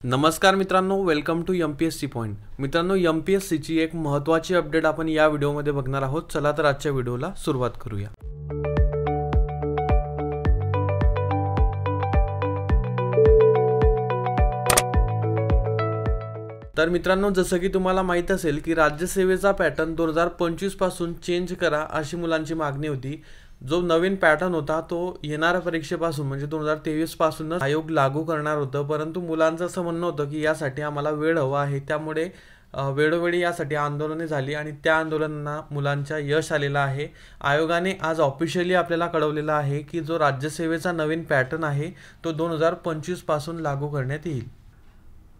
नमस्कार मित्रांनो, welcome to MPSC point. मित्रांनो, MPSCची एक महत्त्वाची अपडेट आपण या व्हिडिओमध्ये बघणार आहोत. चला तर आजच्या व्हिडिओला सुरुवात करूया. तर मित्रांनो, जसं की तुम्हाला माहित असेल की राज्यसेवेचा पॅटर्न 2025 पासून चेंज करा अशी मुलांची मागणी होती. जो नवीन पॅटर्न होता तो येणाऱ्या परीक्षेपासून म्हणजे 2023 पासूनच आयोग लागू करणार होतं, परंतु मुलांचं असं म्हणणं होतं की यासाठी आम्हाला वेळ हवा आहे. त्यामुळे वेळोवेळी यासाठी आंदोलने झाली आणि त्या आंदोलनांना मुलांच्या यश आलेलं आहे. आयोगाने आज ऑफिशियली आपल्याला कळवलेलं आहे की जो राज्यसेवेचा नवीन पॅटर्न आहे तो 2025 पासून लागू करण्यात येईल.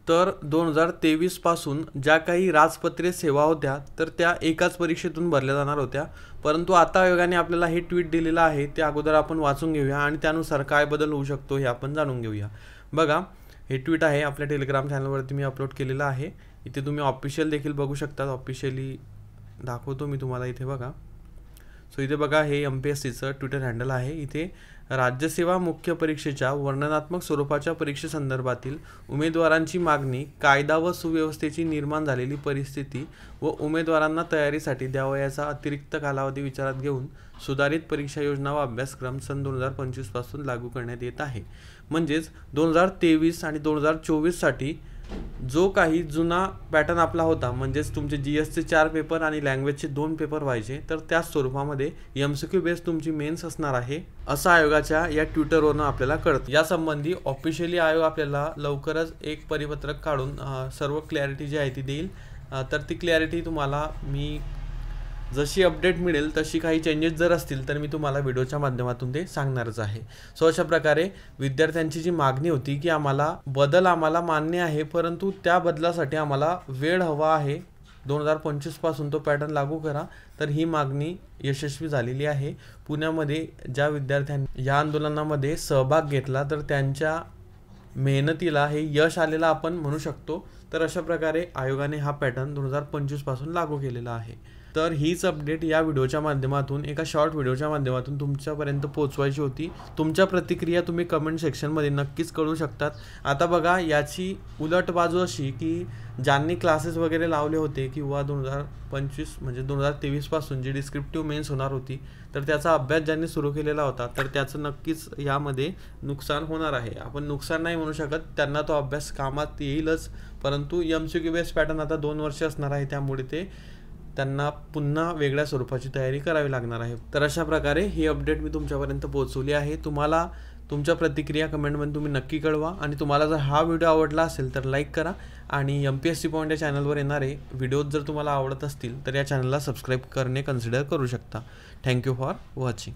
तर 2023 पासून ज्या काही राजपत्रित सेवा होत्या तर त्या एकाच परीक्षेतून भरल्या जाणार होत्या, परंतु आता आयोगाने आपल्याला हे ट्विट दिलेलं आहे. ते अगोदर आपण वाचून घेऊया आणि त्यानुसार काय बदल होऊ शकतो हे आपण जाणून घेऊया. बघा, हे ट्विट आहे आपल्या टेलिग्राम चॅनलवरती मी अपलोड केलेलं आहे. इथे तुम्ही ऑफिशियल देखील बघू शकता. ऑफिशियली दाखवतो मी तुम्हाला. इथे बघा. सो इथे बघा, हे MPSCचं ट्विटर हँडल आहे. इथे राज्यसेवा मुख्य परीक्षेच्या वर्णनात्मक स्वरूपाच्या परीक्षेसंदर्भातील उमेदवारांची मागणी, कायदा व सुव्यवस्थेची निर्माण झालेली परिस्थिती व उमेदवारांना तयारीसाठी द्यावयाचा अतिरिक्त कालावधी विचारात घेऊन सुधारित परीक्षा योजना व अभ्यासक्रम सन 2025 पासून लागू करण्यात येत आहे. म्हणजेच 2023 आणि 2024 साठी जो काही जुना पॅटर्न आपला होता, म्हणजेच तुमचे GSचे 4 पेपर आणि लँग्वेजचे 2 पेपर व्हायचे, तर त्याच स्वरूपामध्ये MCQ बेस तुमची मेन्स असणार आहे, असं आयोगाच्या या ट्विटरवरून आपल्याला कळतं. यासंबंधी ऑफिशियली आयोग आपल्याला लवकरच एक परिपत्रक काढून सर्व क्लॅरिटी जी आहे ती देईल. तर ती क्लॅरिटी तुम्हाला मी जशी अपडेट मिळेल तशी काही चेंजेस जर असतील तर मी तुम्हाला व्हिडिओच्या माध्यमातून ते सांगणारच आहे. सो अशा प्रकारे विद्यार्थ्यांची जी मागणी होती की आम्हाला मान्य आहे, परंतु त्या बदलासाठी आम्हाला वेळ हवा आहे, 2025 पासून तो पॅटर्न लागू करा, तर ही मागणी यशस्वी झालेली आहे. पुण्यामध्ये ज्या विद्यार्थ्यांनी या आंदोलनामध्ये सहभाग घेतला तर त्यांच्या मेहनतीला हे यश आलेलं आपण म्हणू शकतो. तर अशा प्रकारे आयोगाने हा पॅटर्न 2025 पासून लागू केलेला आहे. तर हीच अपडेट या व्हिडिओच्या माध्यमातून, एका शॉर्ट व्हिडिओच्या माध्यमातून तुमच्यापर्यंत पोहोचवायची होती. तुमच्या प्रतिक्रिया तुम्ही कमेंट सेक्शनमध्ये नक्कीच कळू शकतात. आता बघा, याची उलट बाजू अशी की ज्यांनी क्लासेस वगैरे लावले होते किंवा 2025 म्हणजे 2023 पासून जी डिस्क्रिप्टिव्ह मेन्स होणार होती, तर त्याचा अभ्यास ज्यांनी सुरू केलेला होता तर त्याचं नक्कीच यामध्ये नुकसान होणार आहे. आपण नुकसान नाही म्हणू शकत, त्यांना तो अभ्यास कामात येईलच, परंतु MCQ बेस पॅटर्न आता 2 वर्ष असणार आहे, त्यामुळे त्यांना पुन्हा वेगळ्या स्वरूपाची तयारी करावी लागणार आहे. तर अशा प्रकारे ही अपडेट मी तुमच्यापर्यंत पोहोचवली आहे. तुम्हाला तुमच्या प्रतिक्रिया कमेंटमध्ये तुम्ही नक्की कळवा आणि तुम्हाला जर हा व्हिडिओ आवडला असेल तर लाईक करा आणि MPSC पॉइंट या चॅनलवर येणारे व्हिडिओज जर तुम्हाला आवडत असतील तर या चॅनलला सबस्क्राईब करणे कन्सिडर करू शकता. Thank you for watching.